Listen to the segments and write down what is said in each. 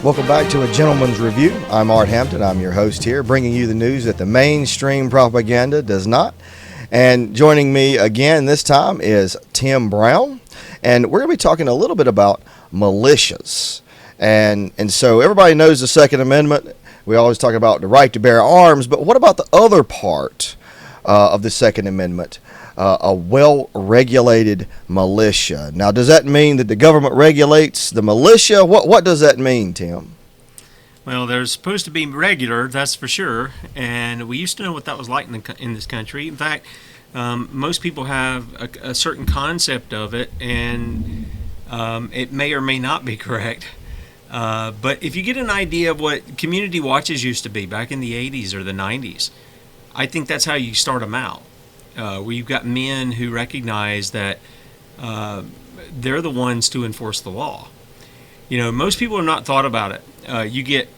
Welcome back to A Gentleman's Review. I'm Art Hampton. I'm your host here, bringing you the news that the mainstream propaganda does not. And joining me again this time is Tim Brown. And we're going to be talking a little bit about militias. And so everybody knows the Second Amendment. We always talk about the right to bear arms. But what about the other part of the Second Amendment? A well-regulated militia. Now, does that mean that the government regulates the militia? What does that mean, Tim? Well, they're supposed to be regular, that's for sure, and we used to know what that was like in this country. In fact, most people have a certain concept of it, and it may or may not be correct. But if you get an idea of what community watches used to be back in the 80s or the 90s, I think that's how you start them out. Where you've got men who recognize that they're the ones to enforce the law. You know, most people have not thought about it. You get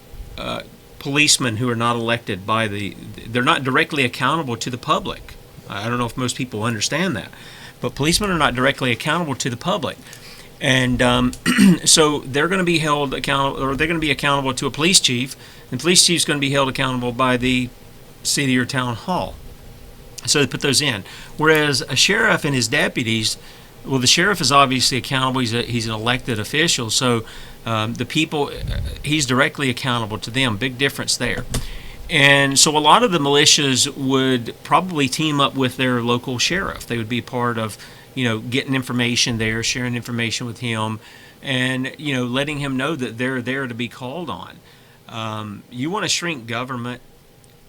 policemen who are not elected they're not directly accountable to the public. I don't know if most people understand that, but policemen are not directly accountable to the public. And so they're going to be held accountable, or they're going to be accountable to a police chief, and the police chief's going to be held accountable by the city or town hall. So they put those in. Whereas a sheriff and his deputies, well, the sheriff is obviously accountable. He's an elected official, so the people, he's directly accountable to them. Big difference there. And so a lot of the militias would probably team up with their local sheriff. They would be part of, getting information there, sharing information with him, and, letting him know that they're there to be called on. You want to shrink government,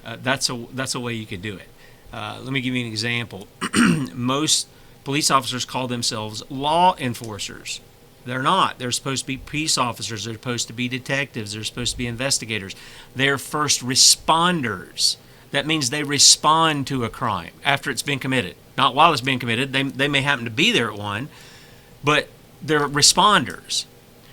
that's a way you could do it. Let me give you an example. Most police officers call themselves law enforcers. They're not. They're supposed to be peace officers. They're supposed to be detectives. They're supposed to be investigators. They're first responders. That means they respond to a crime after it's been committed. Not while it's been committed. They may happen to be there at one, but they're responders.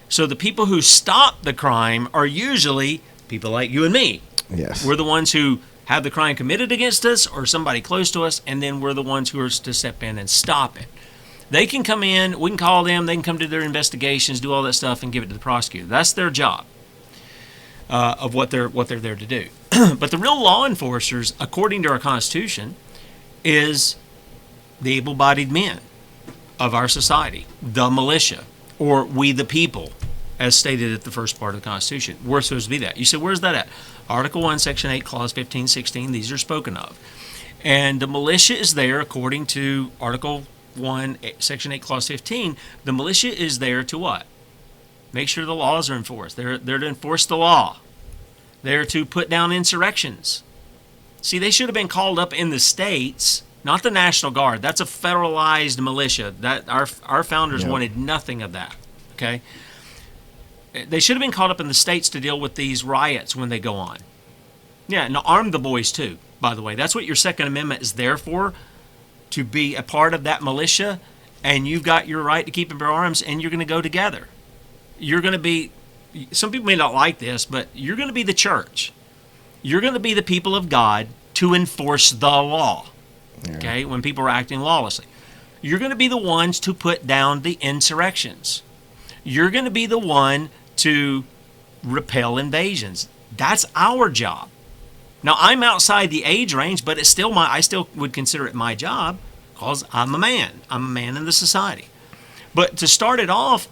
So the people who stop the crime are usually people like you and me. Yes. We're the ones who have the crime committed against us or somebody close to us, and then we're the ones who are to step in and stop it. They can come in, we can call them, they can come do their investigations, do all that stuff, and give it to the prosecutor. That's their job of what they're there to do. But the real law enforcers, according to our Constitution, is the able-bodied men of our society, the militia, or we the people, as stated at the first part of the Constitution. We're supposed to be that. You say, where's that at? Article 1, Section 8, Clause 15, 16, these are spoken of. And the militia is there, according to Article 1, Section 8, Clause 15, the militia is there to what? Make sure the laws are enforced. They're to enforce the law. They're to put down insurrections. See, they should have been called up in the states, not the National Guard. That's a federalized militia. That our founders wanted nothing of that, okay? They should have been called up in the states to deal with these riots when they go on. Yeah, and arm the boys too, by the way. That's what your Second Amendment is there for, to be a part of that militia, and you've got your right to keep and bear arms, and you're going to go together. You're going to be, some people may not like this, but you're going to be the church. You're going to be the people of God to enforce the law, okay, when people are acting lawlessly. You're going to be the ones to put down the insurrections. You're going to be the one to repel invasions. That's our job. Now, I'm outside the age range, but it's still I still would consider it my job because I'm a man. I'm a man in the society. But to start it off,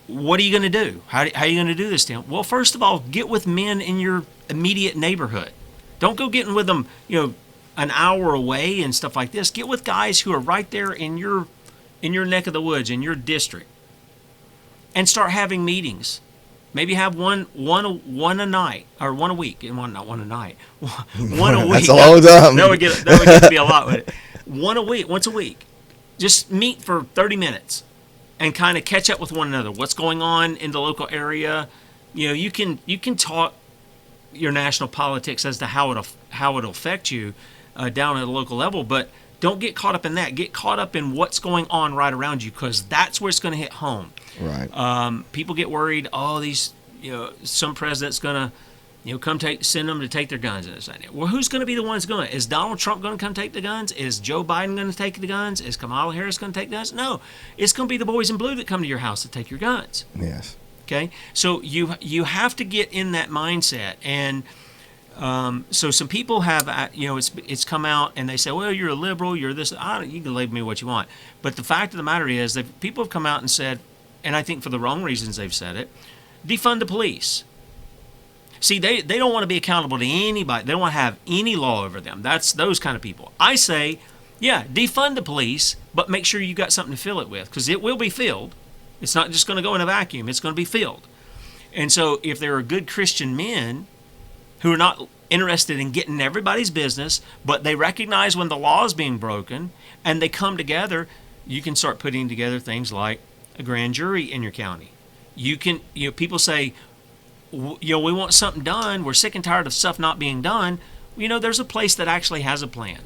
what are you going to do? How are you going to do this, Tim? Well, first of all, get with men in your immediate neighborhood. Don't go getting with them, an hour away and stuff like this. Get with guys who are right there in your neck of the woods, in your district, and start having meetings. Maybe have one a night, or one a week, and not one a night. One a week. That's a long time. That would get to be a lot with it. One a week, once a week. Just meet for 30 minutes and kind of catch up with one another. What's going on in the local area? You can talk your national politics as to how it'll affect you down at a local level, but don't get caught up in that. Get caught up in what's going on right around you, because that's where it's going to hit home. Right. People get worried. Some president's going to, send them to take their guns and this and that. Well, who's going to be the ones going? Is Donald Trump going to come take the guns? Is Joe Biden going to take the guns? Is Kamala Harris going to take the guns? No, it's going to be the boys in blue that come to your house to take your guns. Yes. Okay, so you have to get in that mindset, and so some people have, it's come out and they say, well, you're a liberal, you're this. You can label me what you want, but the fact of the matter is that people have come out and said, and I think for the wrong reasons they've said it, defund the police. See, they don't want to be accountable to anybody. They don't want to have any law over them. That's those kind of people. I say, yeah, defund the police, but make sure you got something to fill it with, because it will be filled. It's not just going to go in a vacuum. It's going to be filled. And so if there are good Christian men who are not interested in getting everybody's business, but they recognize when the law is being broken, and they come together, you can start putting together things like a grand jury in your county. You can, people say, we want something done. We're sick and tired of stuff not being done. There's a place that actually has a plan.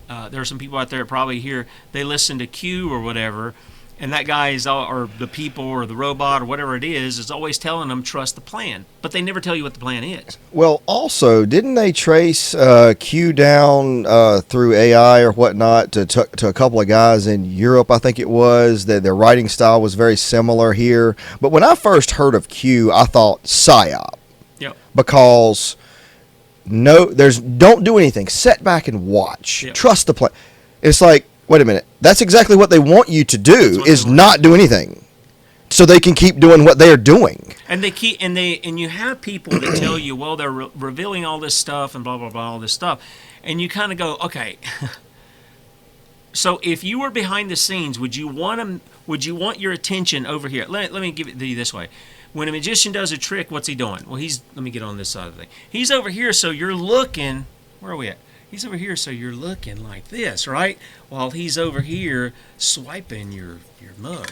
There are some people out there probably here, they listen to Q or whatever, and that guy is, or the people or the robot or whatever it is always telling them trust the plan, but they never tell you what the plan is. Well, also, didn't they trace Q down through AI or whatnot to a couple of guys in Europe? I think it was that their writing style was very similar here. But when I first heard of Q, I thought psyop. Yep. Because don't do anything. Sit back and watch. Yep. Trust the plan. It's like, wait a minute. That's exactly what they want you to do, is not do anything, so they can keep doing what they're doing. And you have people that tell you, well, they're revealing all this stuff and blah blah blah, all this stuff, and you kind of go, okay. So if you were behind the scenes, would you want your attention over here? Let me give it to you this way. When a magician does a trick, what's he doing? Well, let me get on this side of the thing. He's over here, so you're looking. Where are we at? He's over here, so you're looking like this, right? While he's over here swiping your mug,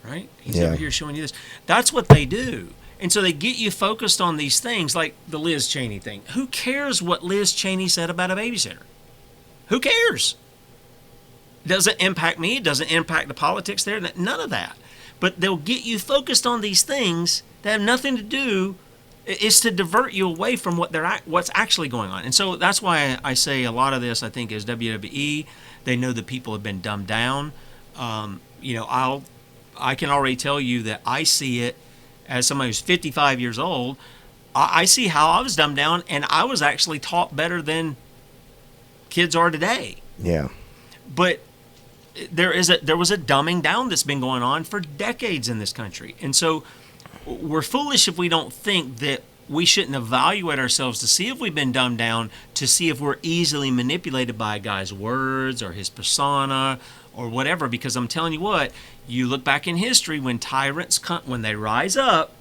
right? He's over here showing you this. That's what they do. And so they get you focused on these things, like the Liz Cheney thing. Who cares what Liz Cheney said about a babysitter? Who cares? It doesn't impact me. It doesn't impact the politics there. None of that. But they'll get you focused on these things that have nothing to do. It's to divert you away from what's actually going on. And so that's why I say a lot of this, I think, is WWE. They know that people have been dumbed down. I can already tell you that I see it as somebody who's 55 years old. I see how I was dumbed down, and I was actually taught better than kids are today. Yeah. But there was a dumbing down that's been going on for decades in this country. And so we're foolish if we don't think that we shouldn't evaluate ourselves to see if we've been dumbed down, to see if we're easily manipulated by a guy's words or his persona or whatever. Because I'm telling you what, you look back in history, when tyrants come, when they rise up,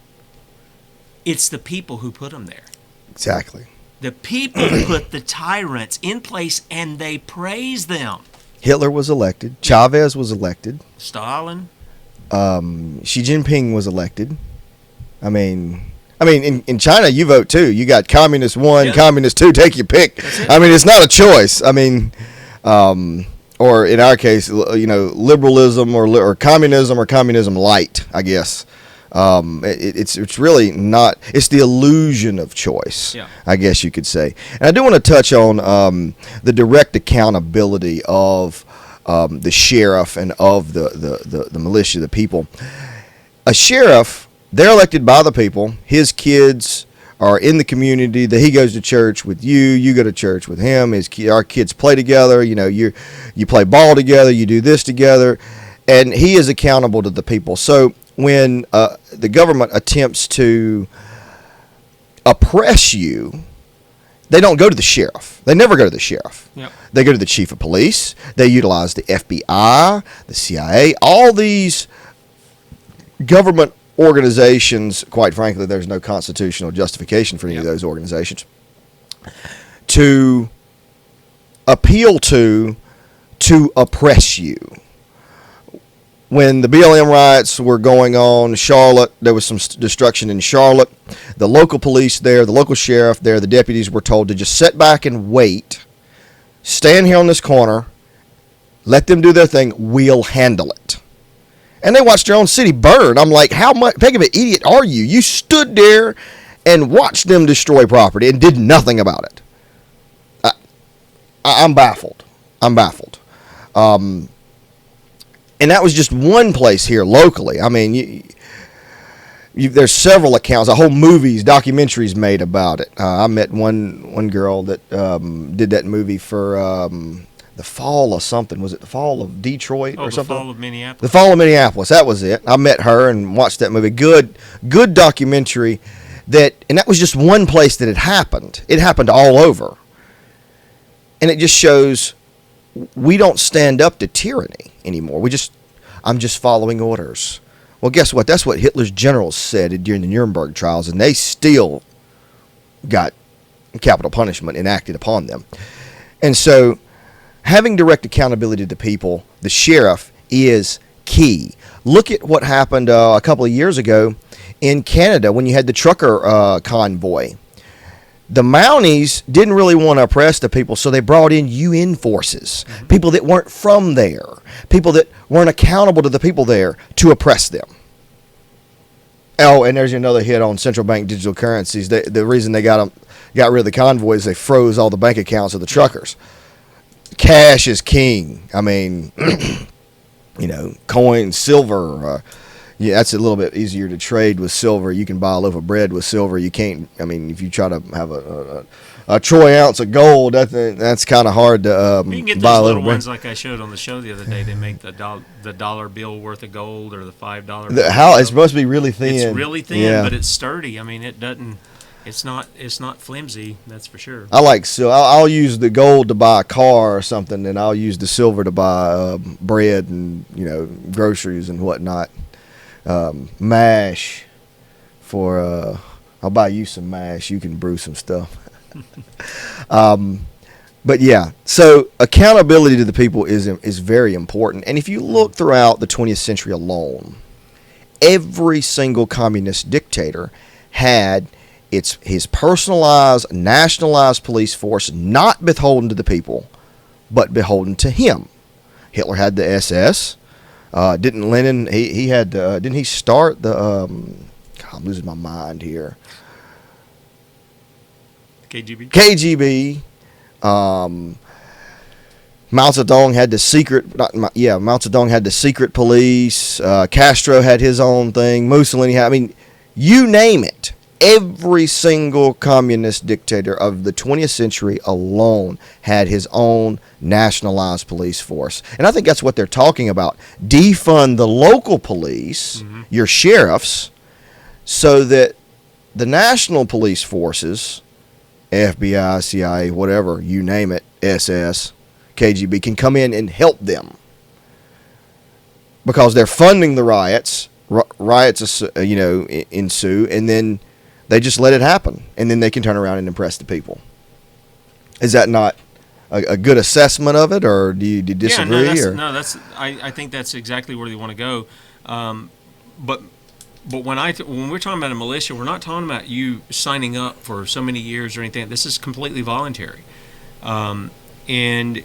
it's the people who put them there. Exactly. The people put the tyrants in place, and they praise them. Hitler was elected. Chavez was elected. Stalin. Xi Jinping was elected. I mean, in China, you vote too. You got Communist 1, Communist 2, take your pick. I mean, it's not a choice. I mean, or in our case, liberalism or communism or communism light, I guess. It's really not. It's the illusion of choice, I guess you could say. And I do want to touch on the direct accountability of the sheriff and of the militia, the people. A sheriff, they're elected by the people. His kids are in the community. That he goes to church with you. You go to church with him. Our kids play together. You play ball together. You do this together, and he is accountable to the people. So when the government attempts to oppress you, they don't go to the sheriff. They never go to the sheriff. Yep. They go to the chief of police. They utilize the FBI, the CIA, all these government organizations. Quite frankly, there's no constitutional justification for any of those organizations to appeal to oppress you. When the BLM riots were going on in Charlotte, there was some destruction in Charlotte. The local police there, the local sheriff there, the deputies were told to just sit back and wait, stand here on this corner, let them do their thing, we'll handle it. And they watched their own city burn. I'm like, how big of an idiot are you? You stood there and watched them destroy property and did nothing about it. I'm baffled. And that was just one place here locally. I mean, there's several accounts, a whole movies, documentaries made about it. I met one girl that did that movie for the fall of something. Was it the fall of Detroit or something? The fall of Minneapolis. The fall of Minneapolis. That was it. I met her and watched that movie. Good documentary. And that was just one place that it happened. It happened all over. And it just shows we don't stand up to tyranny anymore. I'm just following orders. Well, guess what? That's what Hitler's generals said during the Nuremberg trials, and they still got capital punishment enacted upon them. And so having direct accountability to the people, the sheriff, is key. Look at what happened a couple of years ago in Canada when you had the trucker convoy. The Mounties didn't really want to oppress the people, so they brought in UN forces, people that weren't from there, people that weren't accountable to the people there to oppress them. Oh, and there's another hit on central bank digital currencies. The reason they got rid of the convoys, they froze all the bank accounts of the truckers. Cash is king. I mean, coin, silver. That's a little bit easier to trade with silver. You can buy a loaf of bread with silver. You can't. I mean, if you try to have a troy ounce of gold, that's kind of hard to you can get buy those a little bread. ones like I showed on the show the other day. They make the dollar bill worth of gold or the $5. How it's supposed to be really thin. It's really thin, yeah. but it's sturdy. I mean, it doesn't. It's not flimsy. That's for sure. I like I'll use the gold to buy a car or something, and I'll use the silver to buy bread and groceries and whatnot. Mash for I'll buy you some mash. You can brew some stuff. But yeah, so accountability to the people is very important. And if you look throughout the 20th century alone, every single communist dictator had his personalized, nationalized police force, not beholden to the people, but beholden to him. Hitler had the SS. Didn't Lenin? He had. Didn't he start the? God, I'm losing my mind here. KGB. KGB. Mao Zedong had the secret. Mao Zedong had the secret police. Castro had his own thing. Mussolini had. I mean, you name it. Every single communist dictator of the 20th century alone had his own nationalized police force. And I think that's what they're talking about. Defund the local police, your sheriffs, so that the national police forces, FBI, CIA, whatever, you name it, SS, KGB, can come in and help them. Because they're funding the riots. Riots, ensue, and then they just let it happen, and then they can turn around and impress the people. Is that not a good assessment of it, or do you disagree? I think that's exactly where they want to go. But when we're talking about a militia, we're not talking about you signing up for so many years or anything. This is completely voluntary, and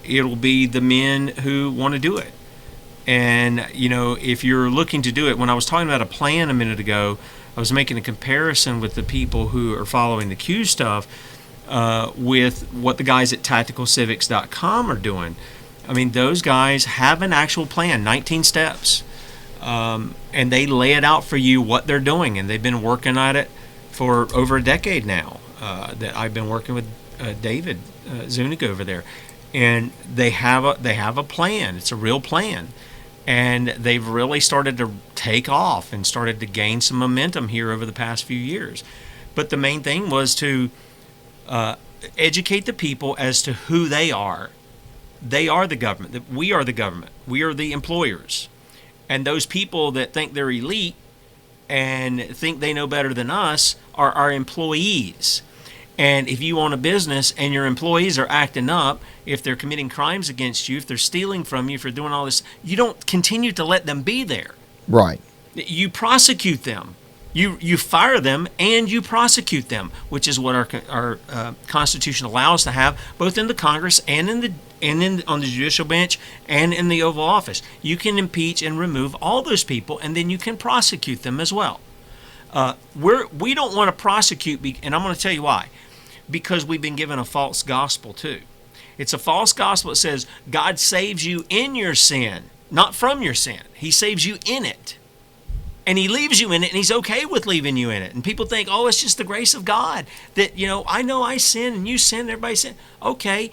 it'll be the men who want to do it. And if you're looking to do it, when I was talking about a plan a minute ago, I was making a comparison with the people who are following the Q stuff with what the guys at tacticalcivics.com are doing. I mean, those guys have an actual plan, 19 steps, and they lay it out for you what they're doing, and they've been working at it for over a decade now. That I've been working with David Zuniga over there, and they have a plan. It's a real plan. And they've really started to take off and started to gain some momentum here over the past few years. But the main thing was to educate the people as to who they are. They are the government. We are the government. We are the employers. And those people that think they're elite and think they know better than us are our employees. And if you own a business and your employees are acting up, if they're committing crimes against you, if they're stealing from you, if they're doing all this, you don't continue to let them be there. Right. You prosecute them. You fire them and you prosecute them, which is what our Constitution allows to have, both in the Congress and on the judicial bench and in the Oval Office. You can impeach and remove all those people, and then you can prosecute them as well. We don't want to prosecute, and I'm going to tell you why. Because we've been given a false gospel too. It's a false gospel that says God saves you in your sin, not from your sin. He saves you in it. And he leaves you in it, and he's okay with leaving you in it. And people think, oh, it's just the grace of God. That, I know I sin and you sin, everybody sin. Okay,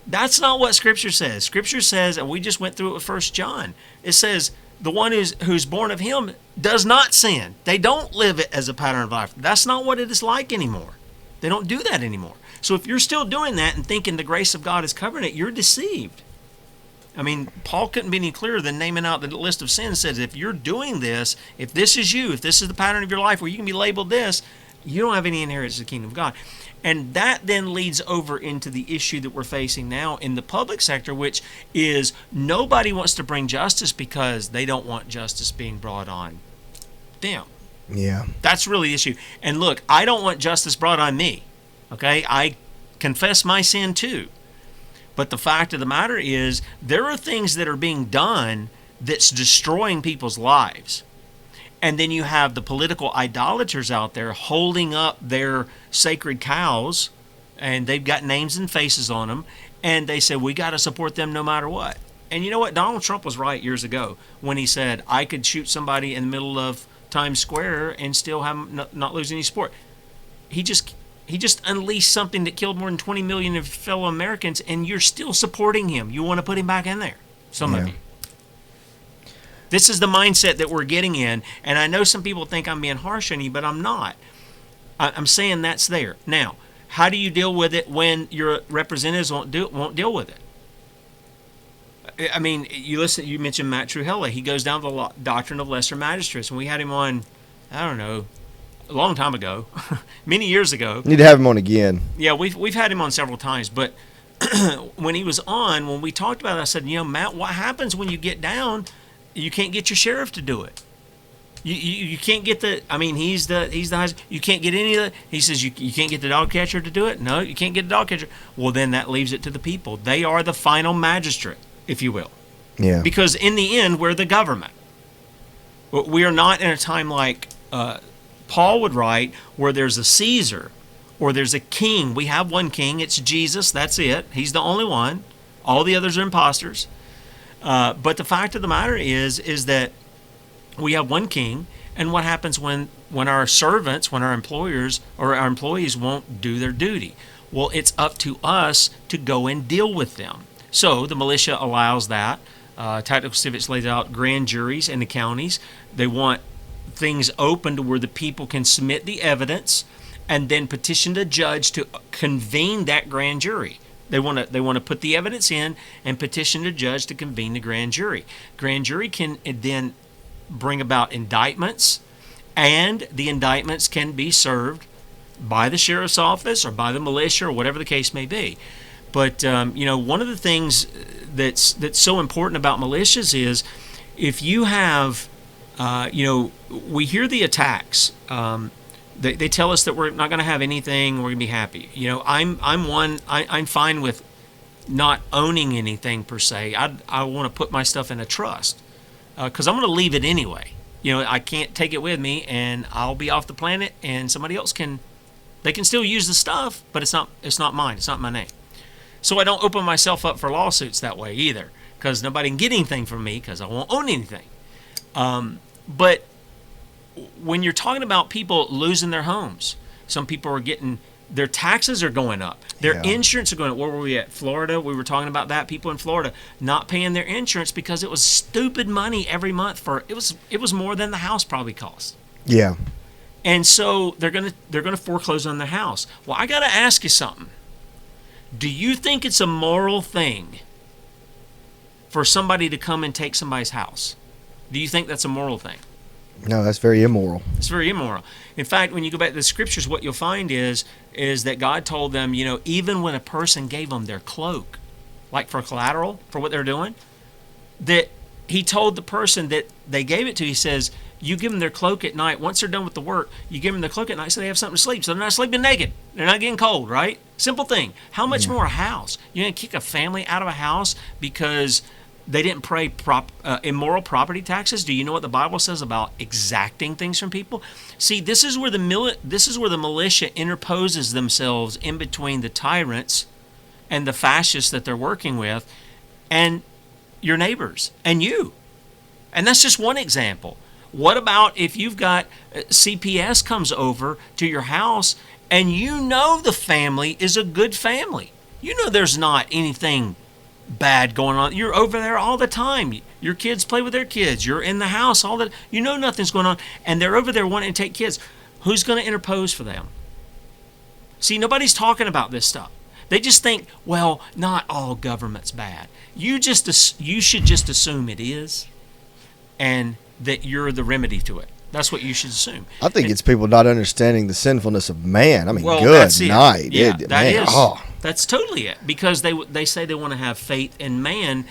that's not what Scripture says. Scripture says, and we just went through it with 1 John, it says, the one who's born of him does not sin. They don't live it as a pattern of life. That's not what it is like anymore. They don't do that anymore. So if you're still doing that and thinking the grace of God is covering it, you're deceived. I mean, Paul couldn't be any clearer than naming out the list of sins. Says if you're doing this, if this is you, if this is the pattern of your life where you can be labeled this, you don't have any inheritance of the kingdom of God. And that then leads over into the issue that we're facing now in the public sector, which is nobody wants to bring justice because they don't want justice being brought on them. Yeah. That's really the issue. And look, I don't want justice brought on me. Okay? I confess my sin too. But the fact of the matter is, there are things that are being done that's destroying people's lives. And then you have the political idolaters out there holding up their sacred cows, and they've got names and faces on them, and they say, we got to support them no matter what. And you know what? Donald Trump was right years ago when he said, I could shoot somebody in the middle of Times Square and still have not lose any support. He just unleashed something that killed more than 20 million of fellow Americans, and you're still supporting him. You want to put him back in there, some of you. This is the mindset that we're getting in, and I know some people think I'm being harsh on you, but I'm not. I'm saying that's there. Now, how do you deal with it when your representatives won't deal with it? I mean, you mentioned Matt Trewhella. He goes down to the doctrine of lesser magistrates, and we had him on, I don't know, a long time ago, many years ago. Need to have him on again. Yeah, we've had him on several times, but when he was on, when we talked about it, I said, Matt, what happens when you get down? You can't get your sheriff to do it. You can't get he's the highest. You can't get any of the. He says you can't get the dog catcher to do it. No, you can't get the dog catcher. Well, then that leaves it to the people. They are the final magistrate, if you will. Yeah. Because in the end, we're the government. We are not in a time like Paul would write, where there's a Caesar or there's a king. We have one king. It's Jesus. That's it. He's the only one. All the others are imposters. But the fact of the matter is that we have one king, and what happens when our servants, when our employers or our employees won't do their duty? Well, it's up to us to go and deal with them. So the militia allows that. Tactical Civics lays out grand juries in the counties. They want things open to where the people can submit the evidence and then petition the judge to convene that grand jury. They want to put the evidence in and petition the judge to convene the grand jury. Grand jury can then bring about indictments, and the indictments can be served by the sheriff's office or by the militia or whatever the case may be. But one of the things that's so important about militias is if you have, we hear the attacks. They tell us that we're not going to have anything. We're going to be happy. I'm fine with not owning anything per se. I want to put my stuff in a trust because I'm going to leave it anyway. I can't take it with me, and I'll be off the planet, and somebody else can. They can still use the stuff, but it's not mine. It's not my name. So I don't open myself up for lawsuits that way either, because nobody can get anything from me because I won't own anything. But when you're talking about people losing their homes, some people are getting, their taxes are going up. Their insurance are going up. Where were we at? Florida. We were talking about that. People in Florida not paying their insurance because it was stupid money every month it was more than the house probably cost. Yeah. And so they're gonna foreclose on their house. Well, I got to ask you something. Do you think it's a moral thing for somebody to come and take somebody's house? Do you think that's a moral thing? No, that's very immoral. It's very immoral. In fact, when you go back to the scriptures, what you'll find is that God told them, even when a person gave them their cloak, like for collateral for what they're doing, that he told the person that they gave it to, he says, you give them their cloak at night. Once they're done with the work, you give them their cloak at night so they have something to sleep. So they're not sleeping naked. They're not getting cold, right? Simple thing. How much more a house? You're going to kick a family out of a house because they didn't pay immoral property taxes? Do you know what the Bible says about exacting things from people? See, this is where the militia interposes themselves in between the tyrants and the fascists that they're working with and your neighbors and you. And that's just one example. What about if you've got CPS comes over to your house and you know the family is a good family? You know there's not anything bad going on. You're over there all the time. Your kids play with their kids. You're in the house all the. You know nothing's going on, and they're over there wanting to take kids. Who's going to interpose for them? See, nobody's talking about this stuff. They just think, well, not all government's bad. You should just assume it is, and that you're the remedy to it. That's what you should assume. I think it's people not understanding the sinfulness of man. I mean, well, good that's it. night. Yeah, That man, is. Oh. That's totally it. Because they say they want to have faith in man.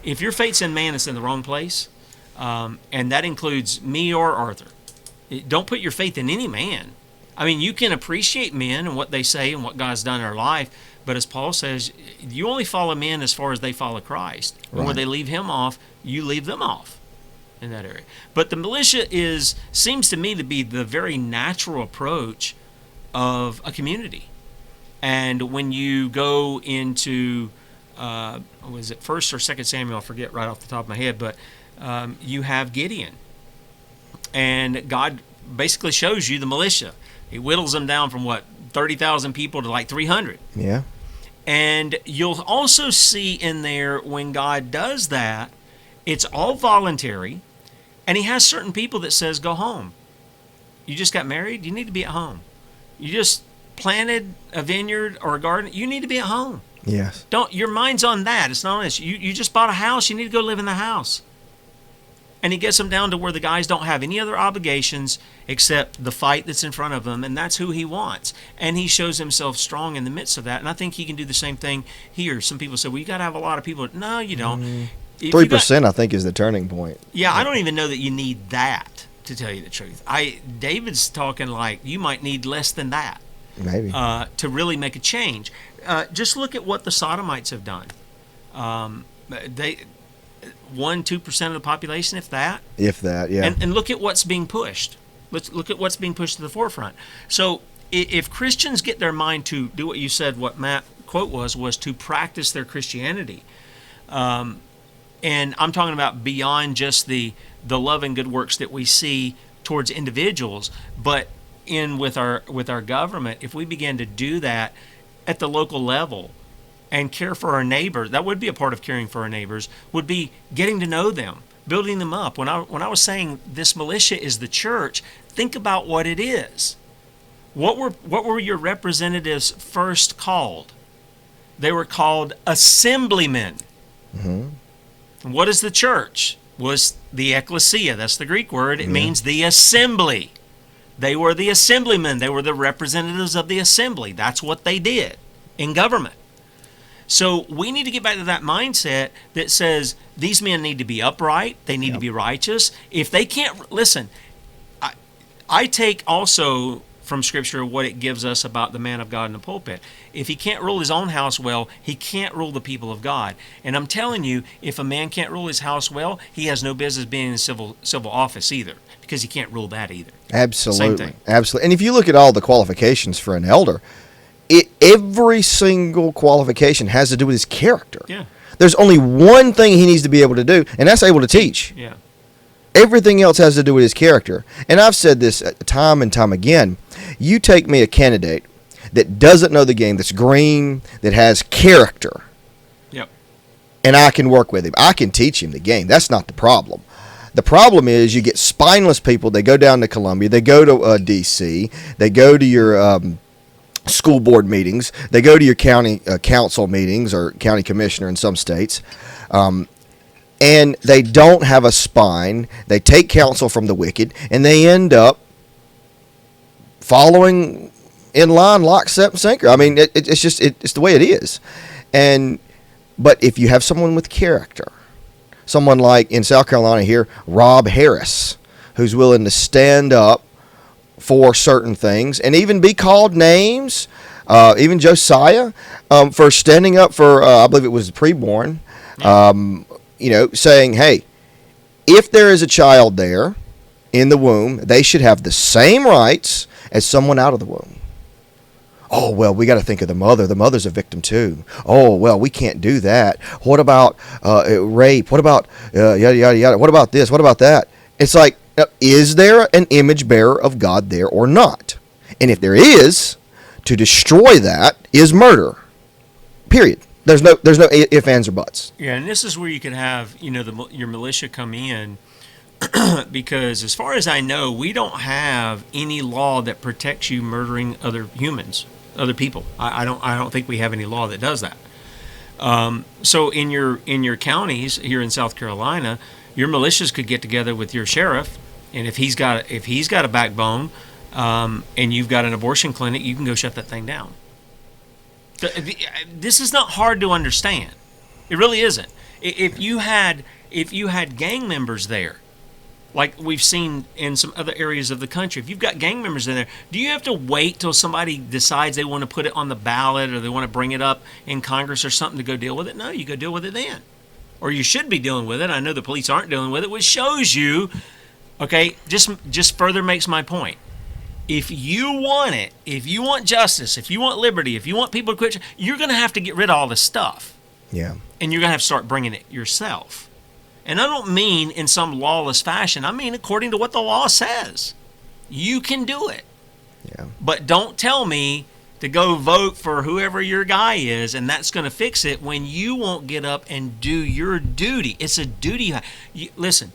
If your faith's in man, it's in the wrong place. And that includes me or Arthur. Don't put your faith in any man. I mean, you can appreciate men and what they say and what God's done in their life. But as Paul says, you only follow men as far as they follow Christ. Right. And where they leave him off, you leave them off in that area. But the militia seems to me to be the very natural approach of a community. And when you go into, was it 1st or 2nd Samuel? I forget right off the top of my head, but you have Gideon. And God basically shows you the militia. He whittles them down from, 30,000 people to like 300. Yeah. And you'll also see in there when God does that, it's all voluntary. And he has certain people that says, go home. You just got married, you need to be at home. You just planted a vineyard or a garden, you need to be at home. Yes. Your mind's on that. It's not on this. You just bought a house, you need to go live in the house. And he gets them down to where the guys don't have any other obligations except the fight that's in front of them, and that's who he wants. And he shows himself strong in the midst of that. And I think he can do the same thing here. Some people say, well, you got to have a lot of people. No, you don't. 3%, I think, is the turning point. Yeah, I don't even know that you need that, to tell you the truth. David's talking like you might need less than that. Maybe. To really make a change. Just look at what the Sodomites have done. 1-2% of the population, if that. If that, yeah. And look at what's being pushed. Let's look at what's being pushed to the forefront. So if Christians get their mind to do what you said, what Matt quote was to practice their Christianity. And I'm talking about beyond just the love and good works that we see towards individuals, but with our government, if we begin to do that at the local level and care for our neighbors, that would be a part of caring for our neighbors, would be getting to know them, building them up. When I was saying this militia is the church, think about what it is. What were your representatives first called? They were called assemblymen. Mm-hmm. And what is the church? Was the ecclesia. That's the Greek word. It means the assembly. They were the assemblymen. They were the representatives of the assembly. That's what they did in government. So we need to get back to that mindset that says these men need to be upright. They need to be righteous. If they can't, listen, I take also from Scripture what it gives us about the man of God in the pulpit. If he can't rule his own house well, he can't rule the people of God. And I'm telling you, if a man can't rule his house well, he has no business being in civil office either, because he can't rule that either. Absolutely. Same thing. Absolutely. And if you look at all the qualifications for an elder, every single qualification has to do with his character. Yeah. There's only one thing he needs to be able to do, and that's able to teach. Yeah. Everything else has to do with his character. And I've said this time and time again. You take me a candidate that doesn't know the game, that's green, that has character, and I can work with him. I can teach him the game. That's not the problem. The problem is you get spineless people. They go down to Columbia. They go to D.C. They go to your school board meetings. They go to your county council meetings or county commissioner in some states. And they don't have a spine. They take counsel from the wicked, and they end up following in line, lock, step, and sinker. I mean, it's the way it is. But if you have someone with character, someone like in South Carolina here, Rob Harris, who's willing to stand up for certain things and even be called names, even Josiah, for standing up for, I believe it was the preborn, saying, hey, if there is a child there in the womb, they should have the same rights as someone out of the womb. Oh, well, we got to think of the mother. The mother's a victim too. Oh, well, we can't do that. What about rape? What about yada, yada, yada? What about this? What about that? It's like, Now, is there an image bearer of God there or not? And if there is, to destroy that is murder. Period. There's no ifs, ands, or buts. Yeah, and this is where you could have your militia come in, because as far as I know, we don't have any law that protects you murdering other humans, other people. I don't think we have any law that does that. So in your counties here in South Carolina, your militias could get together with your sheriff, and if he's got a backbone, and you've got an abortion clinic, you can go shut that thing down. This is not hard to understand. It really isn't. If you had gang members there, like we've seen in some other areas of the country, if you've got gang members in there, do you have to wait till somebody decides they want to put it on the ballot or they want to bring it up in Congress or something to go deal with it? No, you go deal with it then. Or you should be dealing with it. I know the police aren't dealing with it, which shows you, okay, just further makes my point. If you want it, if you want justice, if you want liberty, if you want people to quit, you're going to have to get rid of all this stuff. Yeah. And you're going to have to start bringing it yourself. And I don't mean in some lawless fashion. I mean according to what the law says. You can do it. Yeah. But don't tell me to go vote for whoever your guy is and that's going to fix it when you won't get up and do your duty. It's a duty. Listen,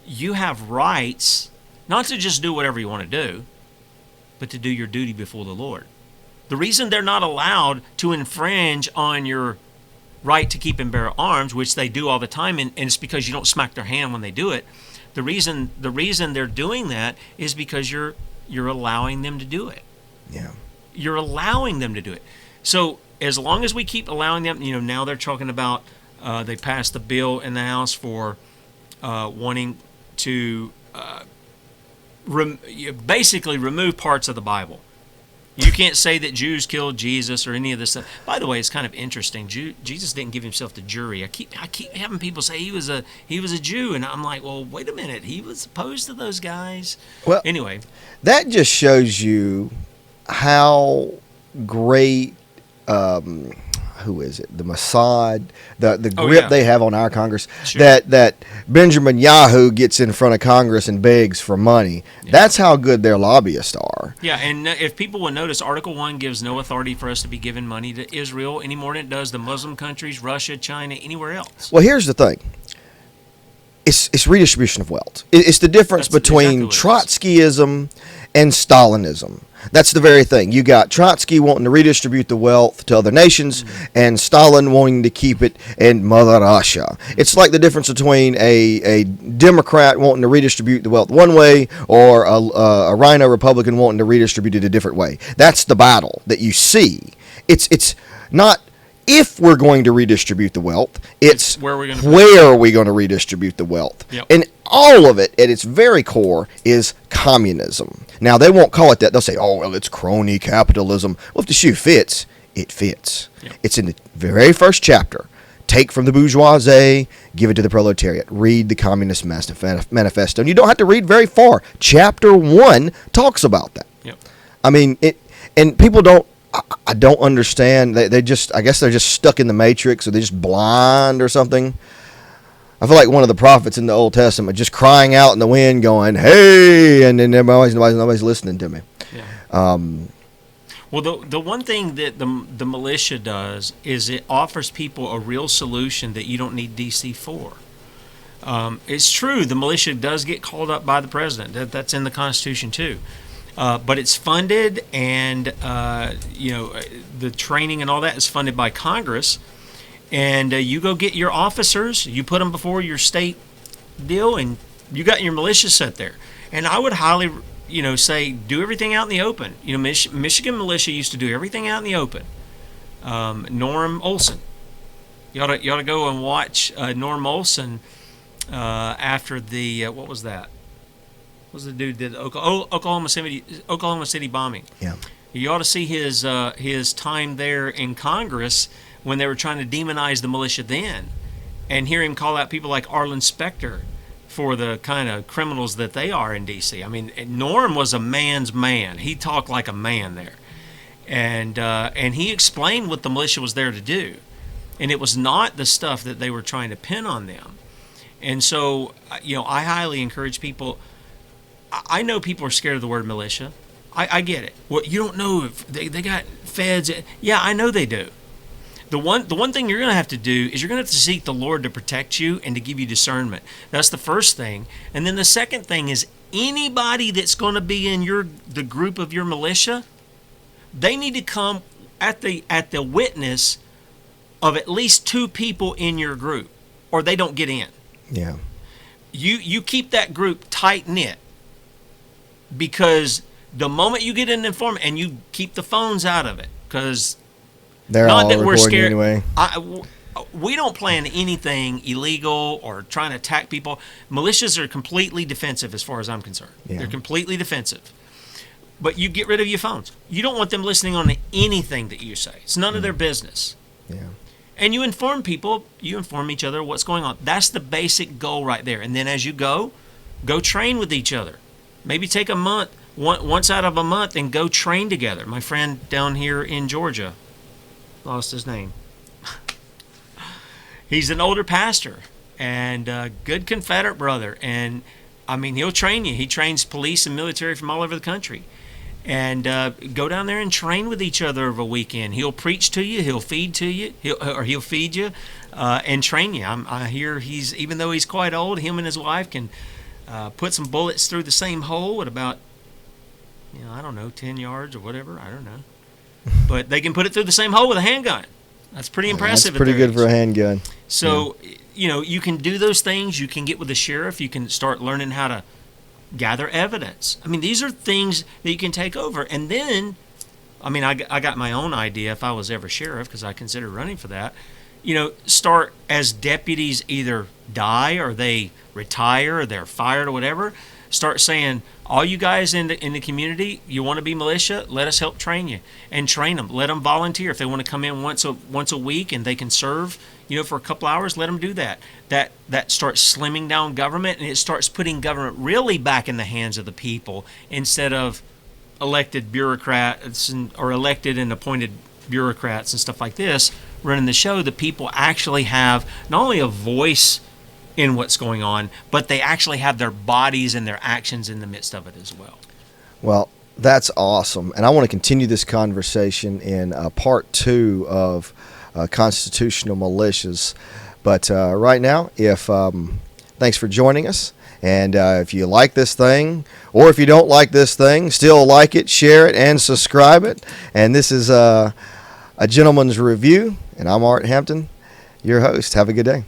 you have rights not to just do whatever you want to do, but to do your duty before the Lord. The reason they're not allowed to infringe on your right to keep and bear arms, which they do all the time, and it's because you don't smack their hand when they do it. The reason they're doing that is because you're allowing them to do it. Yeah. You're allowing them to do it. So as long as we keep allowing them, now they're talking about they passed the bill in the House for wanting to basically remove parts of the Bible. You can't say that Jews killed Jesus or any of this stuff. By the way, it's kind of interesting. Jesus didn't give himself to jury. I keep having people say he was a Jew, and I'm like, well, wait a minute. He was opposed to those guys. Well, anyway, that just shows you how great. Who is it? The Mossad, the grip they have on our Congress. Sure. That Benjamin Yahoo gets in front of Congress and begs for money. Yeah. That's how good their lobbyists are. Yeah, and if people will notice, Article 1 gives no authority for us to be giving money to Israel any more than it does the Muslim countries, Russia, China, anywhere else. Well, here's the thing. It's redistribution of wealth. It's the difference between Trotskyism and Stalinism. That's the very thing. You got Trotsky wanting to redistribute the wealth to other nations, and Stalin wanting to keep it in Mother Russia. It's like the difference between a Democrat wanting to redistribute the wealth one way, or a Rhino Republican wanting to redistribute it a different way. That's the battle that you see. It's not if we're going to redistribute the wealth, it's where are we going to redistribute the wealth. Yep. And all of it at its very core is communism. Now, they won't call it that. They'll say, oh, well, it's crony capitalism. Well, if the shoe fits, it fits. Yep. It's in the very first chapter. Take from the bourgeoisie, give it to the proletariat. Read the Communist Manifesto. And you don't have to read very far. Chapter 1 talks about that. Yep. I mean, and people don't, I don't understand. They just, I guess they're just stuck in the matrix, or they're just blind or something. I feel like one of the prophets in the Old Testament just crying out in the wind going, hey, and then nobody's listening to me. Yeah. Well, the one thing that the militia does is it offers people a real solution that you don't need DC for. It's true, the militia does get called up by the president. That's in the Constitution too. But it's funded, and the training and all that is funded by Congress. And you go get your officers, you put them before your state deal, and you got your militia set there. And I would highly, say do everything out in the open. Michigan militia used to do everything out in the open. Norm Olson, you ought to go and watch Norm Olson after the what was that? What was the dude did Oklahoma City bombing? Yeah, you ought to see his time there in Congress when they were trying to demonize the militia then, and hear him call out people like Arlen Specter for the kind of criminals that they are in D.C. I mean, Norm was a man's man. He talked like a man there, and he explained what the militia was there to do, and it was not the stuff that they were trying to pin on them. And so, I highly encourage people I know people are scared of the word militia. I get it. Well, you don't know if they got feds. Yeah, I know they do. The one thing you're going to have to do is you're going to have to seek the Lord to protect you and to give you discernment. That's the first thing. And then the second thing is anybody that's going to be in the group of your militia, they need to come at the witness of at least 2 people in your group, or they don't get in. Yeah. You keep that group tight knit, because the moment you get an informant, and you keep the phones out of it, because they're not all that we're scared. Anyway. We don't plan anything illegal or trying to attack people. Militias are completely defensive as far as I'm concerned. Yeah. They're completely defensive. But you get rid of your phones. You don't want them listening on to anything that you say. It's none of their business. Yeah. And you inform people, you inform each other what's going on. That's the basic goal right there. And then as you go train with each other. Maybe take a month, once out of a month, and go train together. My friend down here in Georgia, lost his name. He's an older pastor and a good Confederate brother. And, I mean, he'll train you. He trains police and military from all over the country. And go down there and train with each other over a weekend. He'll preach to you. He'll feed to you. He'll feed you and train you. I hear even though he's quite old, him and his wife can put some bullets through the same hole at about, 10 yards or whatever. I don't know. But they can put it through the same hole with a handgun. That's pretty impressive. That's pretty good for a handgun. So, you can do those things. You can get with the sheriff. You can start learning how to gather evidence. I mean, these are things that you can take over. And then, I got my own idea if I was ever sheriff, because I consider running for that. Start as deputies either die or they retire or they're fired or whatever. Start saying, all you guys in the community, you want to be militia, let us help train you and train them. Let them volunteer. If they want to come in once a week and they can serve, for a couple hours, let them do that. That starts slimming down government, and it starts putting government really back in the hands of the people instead of elected bureaucrats or elected and appointed bureaucrats and stuff like this running the show. The people actually have not only a voice in what's going on, but they actually have their bodies and their actions in the midst of it as well. Well, that's awesome. And I want to continue this conversation in part 2 of constitutional militias. But right now, thanks for joining us. And if you like this thing, or if you don't like this thing, still like it, share it, and subscribe it. And this is a gentleman's review. And I'm Art Hampton, your host. Have a good day.